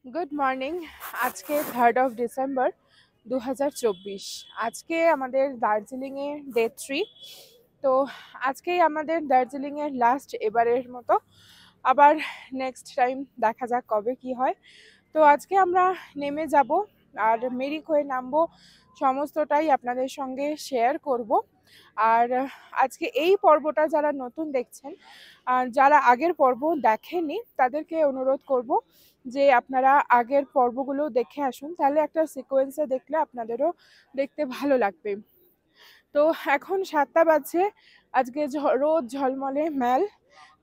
Good morning. আজকে 3 December 2024। আজকে আমাদের দার্জিলিংয়ে ডে 3। তো আজকেই আমাদের দার্জিলিংয়ের লাস্ট এবারের মতো। আবার নেক্সট টাইম দেখা যাক কবে কি হয়। তো আজকে আমরা নেমে যাব আর মেরিক হয়ে নামবো, সমস্তটাই আপনাদের সঙ্গে শেয়ার করব। আর আজকে এই পর্বটা যারা নতুন দেখছেন আর যারা আগের পর্ব দেখেননি তাদেরকে অনুরোধ করব যে আপনারা আগের পর্বগুলো দেখে আসুন, তাহলে একটা সিকোয়েন্সে দেখলে আপনাদেরও দেখতে ভালো লাগবে। তো এখন 7টা বাজছে। আজকে রোদ ঝলমলে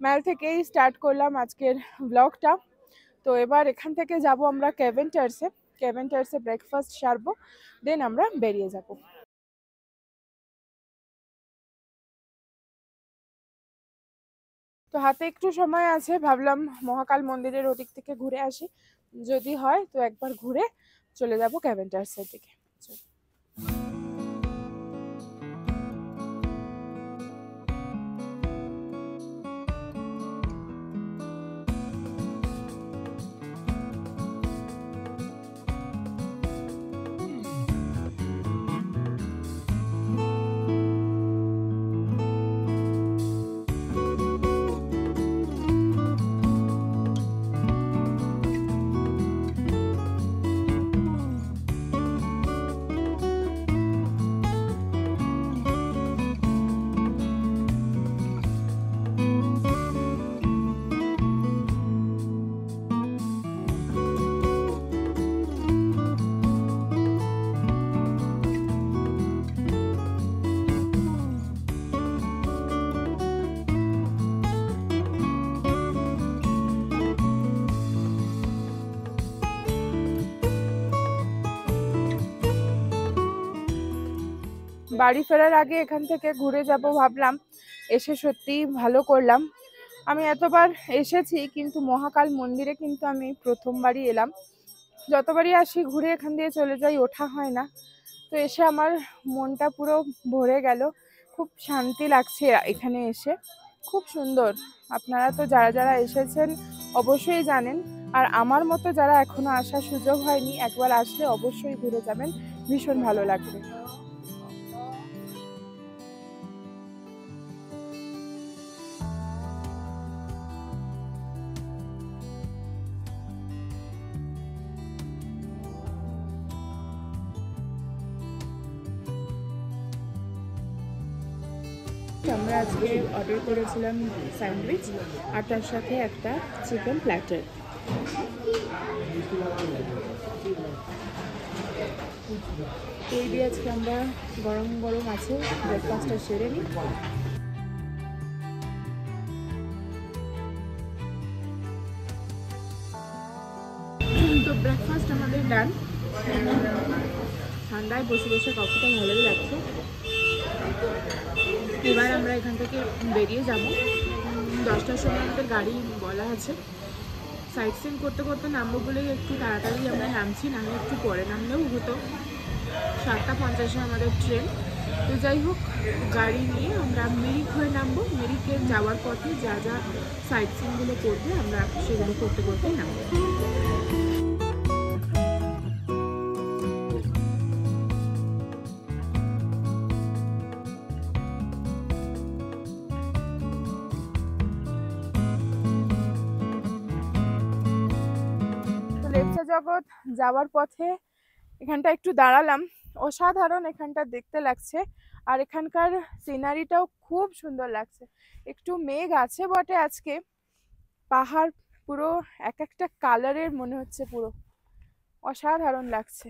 ম্যাল থেকেই স্টার্ট করলাম আজকের ব্লগটা। তো এবার এখান থেকে যাব আমরা কেভেন্টার্সে ব্রেকফাস্ট সারবো, দেন আমরা বেরিয়ে যাব। তো হাতে একটু সময় আছে, ভাবলাম মহাকাল মন্দিরের ওদিক থেকে ঘুরে আসি। যদি হয় তো একবার ঘুরে চলে যাব ক্যাভেন্টার্সের দিকে। বাড়ি ফেরার আগে এখান থেকে ঘুরে যাব ভাবলাম, এসে সত্যি ভালো করলাম। আমি এতবার এসেছি কিন্তু মহাকাল মন্দিরে কিন্তু আমি প্রথমবারই এলাম। যতবারই আসি ঘুরে এখান দিয়ে চলে যাই, ওঠা হয় না। তো এসে আমার মনটা পুরো ভরে গেল, খুব শান্তি লাগছে এখানে এসে, খুব সুন্দর। আপনারা তো যারা যারা এসেছেন অবশ্যই জানেন, আর আমার মতো যারা এখনো আসার সুযোগ হয়নি একবার আসলে অবশ্যই ঘুরে যাবেন, ভীষণ ভালো লাগবে। আমরা আজকে অর্ডার করেছিলাম স্যান্ডউইচ আর তার সাথে একটা চিকেন প্ল্যাটার। এই দিয়ে আজকে আমরা গরম গরম আছে ব্রেকফাস্টটা সেরে নিই। তো ব্রেকফাস্ট আমাদের ডান। ঠান্ডায় বসে বসে কফিটা ভালোই লাগছে। এবার আমরা এখান থেকে বেরিয়ে যাব। 10টার সময় আমাদের গাড়ি বলা আছে। সাইট সিন করতে করতে নামবো বলেই একটু তাড়াতাড়ি আমরা নামছি, নাহলে একটু পরে নামলেও হতো। 7টা 50-এ আমাদের ট্রেন। তো যাই হোক, গাড়ি নিয়ে আমরা মিরিক হয়ে নামবো। মিরিকে যাওয়ার পথে যা যা সাইট সিনগুলো করবে আমরা সেগুলো করতে করতেই নামবো। লেপচা জগৎ যাওয়ার পথে এখানটা একটু দাঁড়ালাম। অসাধারণ এখানটা দেখতে লাগছে, আর এখানকার সিনারিটাও খুব সুন্দর লাগছে। একটু মেঘ আছে বটে আজকে, পাহাড় পুরো এক একটা কালারের মনে হচ্ছে, পুরো অসাধারণ লাগছে।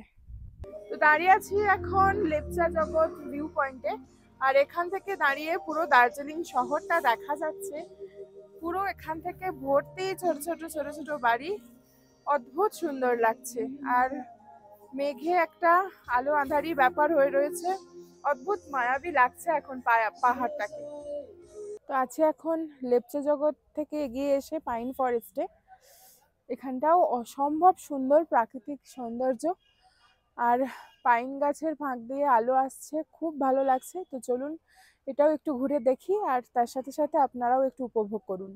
তো দাঁড়িয়ে আছি এখন লেপচা জগৎ ভিউ পয়েন্টে, আর এখান থেকে দাঁড়িয়ে পুরো দার্জিলিং শহরটা দেখা যাচ্ছে। পুরো এখান থেকে ভর্তি ছোট ছোট ছোট ছোট বাড়ি, অদ্ভুত সুন্দর লাগছে। আর মেঘে একটা আলো আঁধারি ব্যাপার হয়ে রয়েছে, অদ্ভুত মায়াবী লাগছে এখন পাহাড়টাকে। তো আছে এখন লেপচা জগৎ থেকে এগিয়ে এসে পাইন ফরেস্টে। এখানটাও অসম্ভব সুন্দর প্রাকৃতিক সৌন্দর্য, আর পাইন গাছের ফাঁক দিয়ে আলো আসছে, খুব ভালো লাগছে। তো চলুন এটাও একটু ঘুরে দেখি, আর তার সাথে সাথে আপনারাও একটু উপভোগ করুন।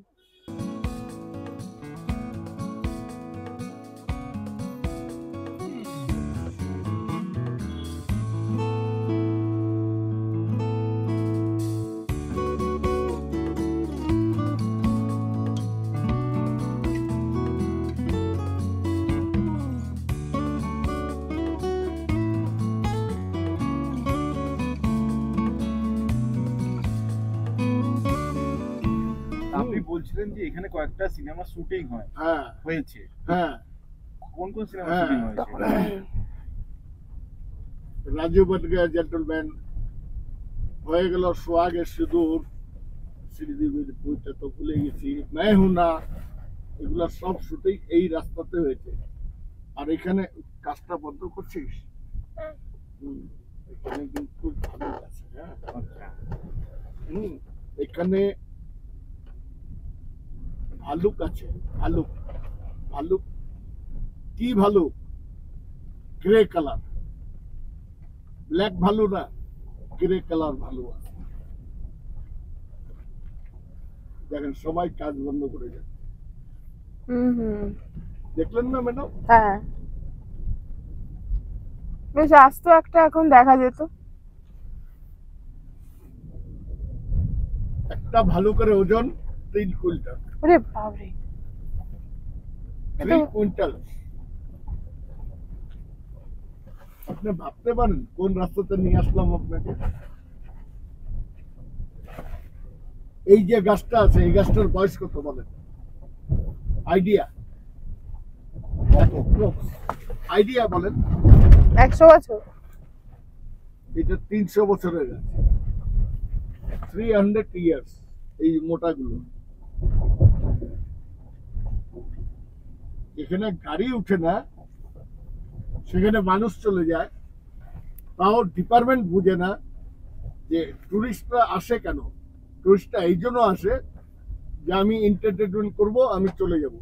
বলছিলেন যে এখানে কয়েকটা সিনেমা শুটিং হয়, হ্যাঁ হয়েছে। হ্যাঁ কোন কোন সিনেমা হ্যাঁ শুটিং হয়েছে? রাজু বন গয়া জেন্টলম্যান হয়ে গেল, সোহাগে সিঁদুর, শ্রীদেবীর বইটা তো ভুলে গেছি, मैं हूं ना, এগুলা সব শুটিং এই রাস্তাতে হয়েছে। আর এখানে কাজটা বন্ধ করছিস? হুম, এখানে কিন্তু ভালুক আছে। হ্যাঁ আচ্ছা। এখানে ভালুক আছে, ভালুক। ভালুক কি ভালুক? গ্রে কালার, ব্ল্যাক ভালু না, গ্রে কালার ভালু আছে। দেখেন সবাই কাজ বন্ধ করে যায়। দেখলেন না ম্যাডাম? হ্যাঁ, বেশ আস্ত একটা এখন দেখা যেত। একটা ভালুকের ওজন 3 কুইন্টাল। ওরে বাবরে, 3 কুইন্টাল। আপনি ভাবতে পারেন কোন রাস্তাতে নিয়ে আসলাম আপনাকে। এই যে গাছটা আছে, এই গাছটার বয়স কত বলেন? আইডিয়া, আইডিয়া বলেন। 100 বছর। এটা 300 বছরের গাছ, 300 ইয়ার্স। এই মোটাগুলো, এখানে গাড়ি উঠে না, সেখানে মানুষ চলে যায়, তাও ডিপার্টমেন্ট বুঝে না যে টুরিস্টরা আসে কেন। টুরিস্টরা এই জন্য আসে যে আমি এন্টারটেনমেন্ট করব, আমি চলে যাব।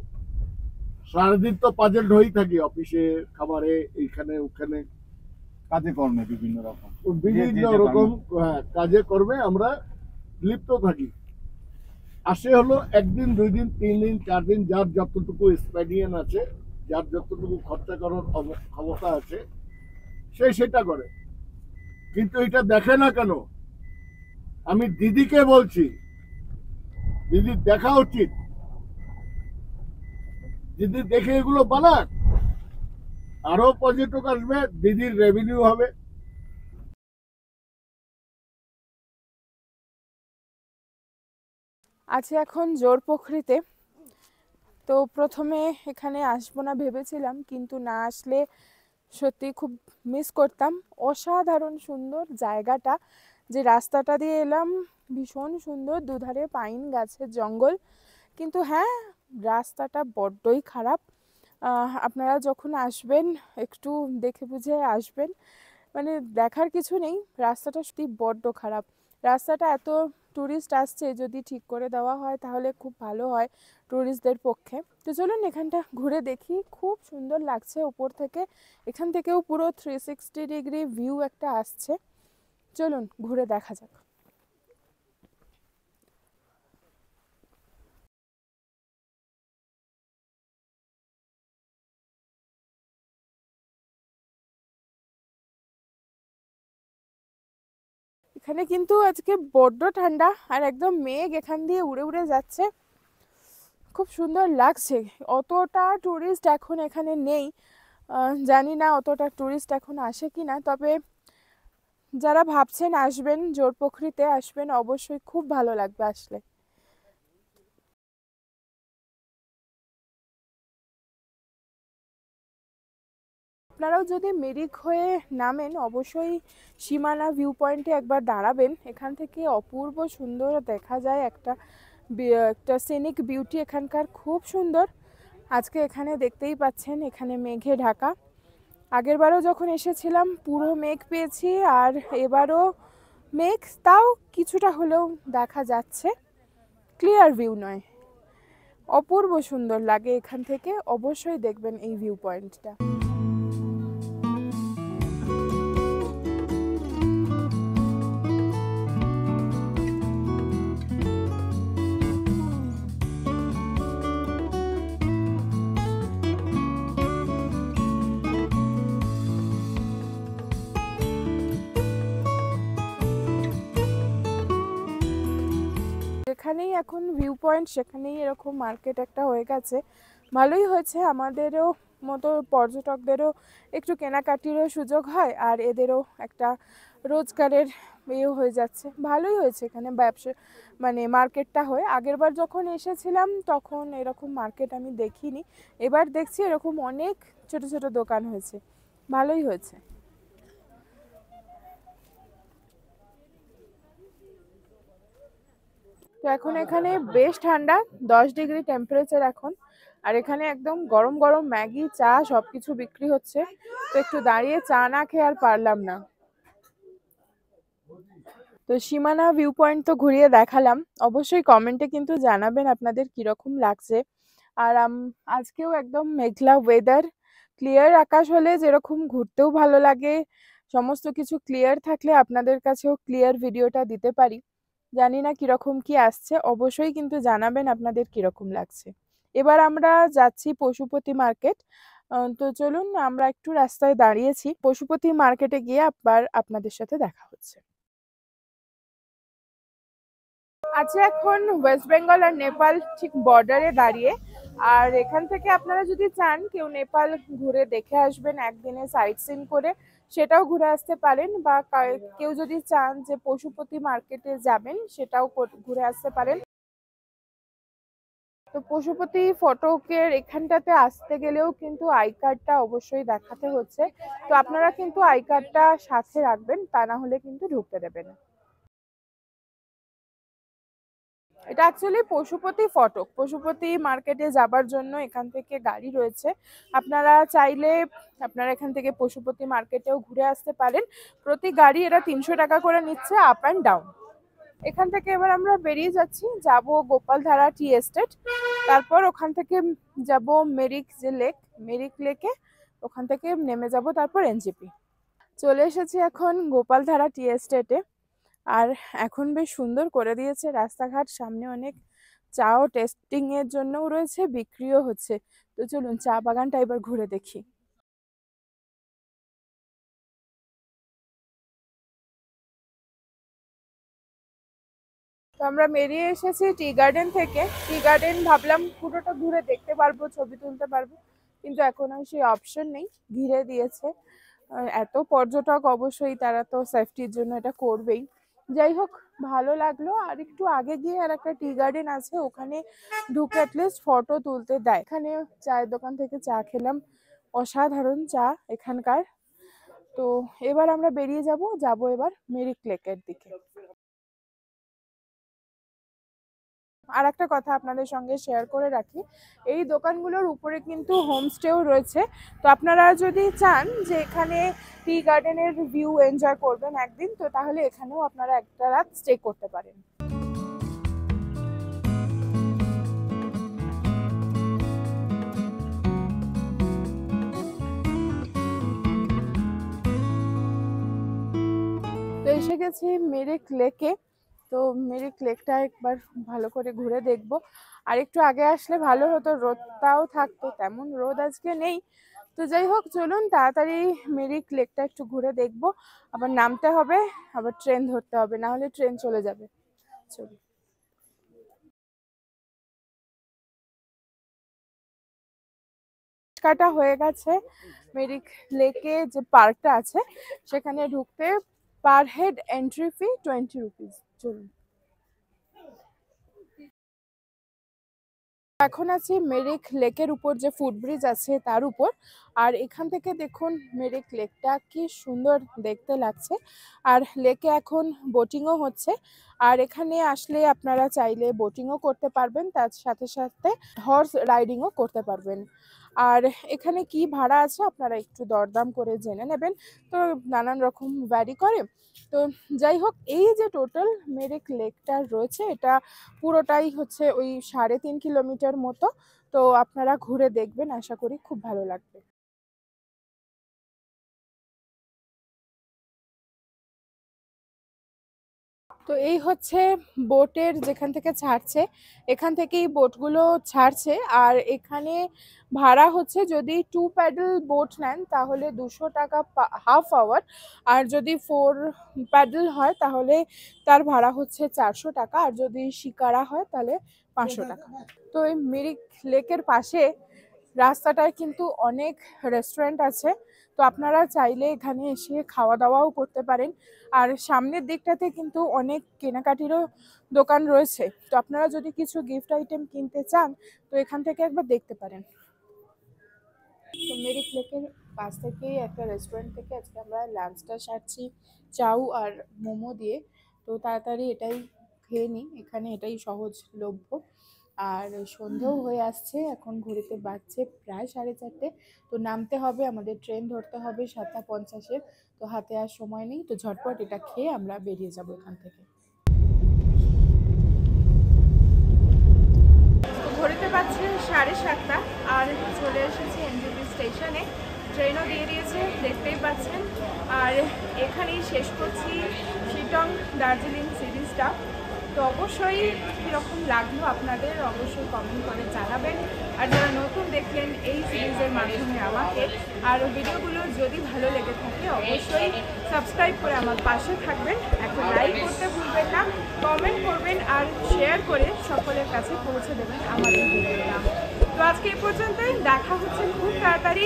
সারাদিন তো পাজেল হয়েই থাকি, অফিসে, খাবারে, এইখানে ওখানে, কাজে কর্মে বিভিন্ন রকম বিভিন্ন রকম কাজে কর্মে আমরা লিপ্ত থাকি। আসে হলো একদিন, 2 দিন, 3 দিন, 4 দিন, যার যতটুকু স্পেডিয়ান আছে, যার যতটুকু খরচা করার ক্ষমতা আছে, সে সেটা করে। কিন্তু এটা দেখে না কেন? আমি দিদিকে বলছি, দিদির দেখা উচিত, দিদি দেখে এগুলো বানাক, আরো পর্যটক আসবে, দিদির রেভিনিউ হবে। আছে এখন জোরপোখরিতে। তো প্রথমে এখানে আসবো না ভেবেছিলাম, কিন্তু না আসলে সত্যি খুব মিস করতাম। অসাধারণ সুন্দর জায়গাটা, যে রাস্তাটা দিয়ে এলাম ভীষণ সুন্দর, দুধারে পাইন গাছের জঙ্গল। কিন্তু হ্যাঁ, রাস্তাটা বড্ডই খারাপ। আপনারা যখন আসবেন একটু দেখে বুঝে আসবেন, মানে দেখার কিছু নেই, রাস্তাটা সত্যি বড্ড খারাপ। রাস্তাটা এত ট্যুরিস্ট আসছে, যদি ঠিক করে দেওয়া হয় তাহলে খুব ভালো হয় ট্যুরিস্টদের পক্ষে। তো চলুন এখানটা ঘুরে দেখি, খুব সুন্দর লাগছে উপর থেকে। এখান থেকেও পুরো 360 ডিগ্রি ভিউ একটা আসছে। চলুন ঘুরে দেখা যাক। এখানে কিন্তু আজকে বড্ড ঠান্ডা, আর একদম মেঘ এখান দিয়ে উড়ে উড়ে যাচ্ছে, খুব সুন্দর লাগছে। অতটা ট্যুরিস্ট এখন এখানে নেই, জানি না অতটা ট্যুরিস্ট এখন আসে কি না। তবে যারা ভাবছেন আসবেন, জোরপোখরিতে আসবেন, অবশ্যই খুব ভালো লাগবে আসলে। আপনারাও যদি মিরিক হয়ে নামেন, অবশ্যই সীমানা ভিউ পয়েন্টে একবার দাঁড়াবেন। এখান থেকে অপূর্ব সুন্দর দেখা যায় একটা একটা সিনিক বিউটি এখানকার, খুব সুন্দর। আজকে এখানে দেখতেই পাচ্ছেন, এখানে মেঘে ঢাকা। আগেরবারও যখন এসেছিলাম পুরো মেঘ পেয়েছি, আর এবারও মেঘ, তাও কিছুটা হলেও দেখা যাচ্ছে, ক্লিয়ার ভিউ নয়। অপূর্ব সুন্দর লাগে এখান থেকে, অবশ্যই দেখবেন এই ভিউ পয়েন্টটা। যেখানেই এখন ভিউ পয়েন্ট, সেখানেই এরকম মার্কেট একটা হয়ে গেছে। ভালোই হয়েছে, আমাদেরও মতো পর্যটকদেরও একটু কেনাকাটিরও সুযোগ হয়, আর এদেরও একটা রোজগারের হয়ে যাচ্ছে। ভালোই হয়েছে এখানে ব্যবসা, মানে মার্কেটটা হয়ে। আগেরবার যখন এসেছিলাম তখন এরকম মার্কেট আমি দেখিনি, এবার দেখছি এরকম অনেক ছোট ছোট দোকান হয়েছে, ভালোই হয়েছে। তো এখন এখানে বেশ ঠান্ডা, 10 ডিগ্রি টেম্পারেচার এখন। আর এখানে একদম গরম গরম ম্যাগি, চা সবকিছু বিক্রি হচ্ছে। তো একটু দাঁড়িয়ে চা না খেয়ে আর পারলাম না। তো সীমানা ভিউ পয়েন্ট তো ঘুরিয়ে দেখালাম, অবশ্যই কমেন্টে কিন্তু জানাবেন আপনাদের কিরকম লাগছে। আর আজকেও একদম মেঘলা ওয়েদার, ক্লিয়ার আকাশ হলে যেরকম ঘুরতেও ভালো লাগে, সমস্ত কিছু ক্লিয়ার থাকলে আপনাদের কাছেও ক্লিয়ার ভিডিওটা দিতে পারি। জানি না কিরকম কি আসছে, অবশ্যই কিন্তু জানাবেন আপনাদের কিরকম লাগছে। এবার আমরা যাচ্ছি পশুপতি মার্কেট। তো চলুন, আমরা একটু রাস্তায় দাঁড়িয়েছি, পশুপতি মার্কেটে গিয়ে আবার আপনাদের সাথে দেখা হচ্ছে। আচ্ছা, এখন ওয়েস্ট বেঙ্গল আর নেপাল ঠিক বর্ডারে দাঁড়িয়ে। আর এখান থেকে আপনারা যদি চান কেউ নেপাল ঘুরে দেখে আসবেন একদিনে সাইট সিন করে, সেটাও ঘুরে আসতে পারেন। বা কেউ যদি চান যে পশুপতি মার্কেটে যাবেন, সেটাও ঘুরে আসতে পারেন। তো পশুপতি ফটকের এখানটাতে আসতে গেলেও কিন্তু আই কার্ডটা অবশ্যই দেখাতে হচ্ছে। তো আপনারা কিন্তু আই কার্ডটা সাথে রাখবেন, তা না হলে কিন্তু ঢুকতে দেবে না। এটা অ্যাকচুয়ালি পশুপতি ফটক। পশুপতি মার্কেটে যাবার জন্য এখান থেকে গাড়ি রয়েছে। আপনারা চাইলে আপনারা এখান থেকে পশুপতি মার্কেটেও ঘুরে আসতে পারেন। প্রতি গাড়ি এরা 300 টাকা করে নিচ্ছে, আপ অ্যান্ড ডাউন। এখান থেকে এবার আমরা বেরিয়ে যাচ্ছি, যাব গোপালধারা টি এস্টেট। তারপর ওখান থেকে যাব মেরিক যে লেক, মেরিক লেকে ওখান থেকে নেমে যাব, তারপর এনজিপি। চলে এসেছি এখন গোপালধারা টি এস্টেটে। আর এখন বেশ সুন্দর করে দিয়েছে রাস্তাঘাট, সামনে অনেক চাও টেস্টিং এর জন্যও রয়েছে, বিক্রিও হচ্ছে। তো চলুন চা বাগানটা এবার ঘুরে দেখি। তো আমরা বেরিয়ে এসেছি টি গার্ডেন থেকে। টি গার্ডেন ভাবলাম পুরোটা ঘুরে দেখতে পারবো, ছবি তুলতে পারবো, কিন্তু এখন আর সেই অপশন নেই, ঘিরে দিয়েছে। এত পর্যটক, অবশ্যই তারা তো সেফটির জন্য এটা করবেই। যাই হোক, ভালো লাগলো। আর একটু আগে গিয়ে আর একটা টি গার্ডেন আছে, ওখানে ঢুকে অ্যাটলিস্ট ফটো তুলতে দেয়। এখানে চায়ের দোকান থেকে চা খেলাম, অসাধারণ চা এখানকার। তো এবার আমরা বেরিয়ে যাব এবার মেরিক লেকের দিকে। আর একটা কথা আপনাদের সঙ্গে শেয়ার করে রাখি, এই দোকানগুলোর উপরে কিন্তু হোমস্টেও রয়েছে। তো আপনারা যদি চান যে এখানে টি গার্ডেনের ভিউ এনজয় করবেন একদিন, তো তাহলে এখানেও আপনারা একটা রাত স্টে করতে পারেন। তো এসে গেছি মেরিক লেকে। তো মেরিক লেকটা একবার ভালো করে ঘুরে দেখবো। আর একটু আগে আসলে ভালো হতো, রোদটাও থাকতো, তেমন রোদ আজকে নেই। তো যাই হোক, চলুন তাড়াতাড়ি মেরিক লেকটা একটু ঘুরে দেখবো। আবার নামতে হবে, আবার ট্রেন ধরতে হবে, না হলে ট্রেন চলে যাবে। চলুন। কাটা হয়ে গেছে। মেরিক লেকে যে পার্কটা আছে সেখানে ঢুকতে per head entry fee 20 rupees. চলুন। এখন আছি মেরিক লেকের উপর, যে ফুটব্রিজ আছে তার উপর। আর এখান থেকে দেখুন মেরিক লেকটা কি সুন্দর দেখতে লাগছে। আর লেকে এখন বোটিংও হচ্ছে। আর এখানে আসলে আপনারা চাইলে বোটিংও করতে পারবেন, তার সাথে সাথে হর্স রাইডিংও করতে পারবেন। আর এখানে কি ভাড়া আছে আপনারা একটু দরদাম করে জেনে নেবেন, তো নানান রকম ভ্যারি করে। তো যাই হোক, এই যে টোটাল মেরিক লেকটা রয়েছে, এটা পুরোটাই হচ্ছে ওই 3.5 কিলোমিটার মতো। তো আপনারা ঘুরে দেখবেন, আশা করি খুব ভালো লাগবে। তো এই হচ্ছে বোটের যেখান থেকে ছাড়ছে, এখান থেকেই বোটগুলো ছাড়ছে। আর এখানে ভাড়া হচ্ছে, যদি 2 প্যাডেল বোট নেন তাহলে 200 টাকা হাফ আওয়ার। আর যদি 4 প্যাডেল হয় তাহলে তার ভাড়া হচ্ছে 400 টাকা। আর যদি শিকারা হয় তাহলে 500 টাকা। তো এই মিরিক লেকের পাশে রাস্তাটায় কিন্তু অনেক রেস্টুরেন্ট আছে। তো আপনারা চাইলে এখানে এসে খাওয়া দাওয়াও করতে পারেন। আর সামনের দিকটাতে কিন্তু অনেক কেনাকাটিরও দোকান রয়েছে, তো আপনারা যদি কিছু গিফট আইটেম কিনতে চান তো এখান থেকে একবার দেখতে পারেন। তো মেরিক লেকের পাশ থেকেই একটা রেস্টুরেন্ট থেকে আজকে আমরা লাঞ্চটা সারছি চাউ আর মোমো দিয়ে। তো তাড়াতাড়ি এটাই খেয়ে নিই, এখানে এটাই সহজলভ্য। আর সন্ধেও হয়ে আসছে, এখন ঘড়িতে বাজছে প্রায় 4:30। তো নামতে হবে, আমাদের ট্রেন ধরতে হবে 7:50। তো হাতে আর সময় নেই, তো ঝটপট এটা খেয়ে আমরা বেরিয়ে যাব এখান থেকে। ঘড়িতে পাচ্ছে 7:30 আর চলে এসেছি এনজেপি স্টেশনে। ট্রেনও দিয়ে দিয়েছে, দেখতেই পাচ্ছেন। আর এখানেই শেষ করছি শিটং দার্জিলিং সিরিজটা। তো অবশ্যই কীরকম লাগলো আপনাদের অবশ্যই কমেন্ট করে জানাবেন। আর যারা নতুন দেখলেন এই সিরিজের মাধ্যমে আমাকে, আর ভিডিওগুলো যদি ভালো লেগে থাকে অবশ্যই সাবস্ক্রাইব করে আমার পাশে থাকবেন। একটা লাইক করতে ভুলবেন না, কমেন্ট করবেন আর শেয়ার করে সকলের কাছে পৌঁছে দেবেন আমাদের ভিডিওটা। তো আজকে এই পর্যন্তই, দেখা হচ্ছে খুব তাড়াতাড়ি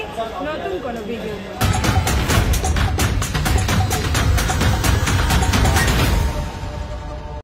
নতুন কোনো ভিডিও।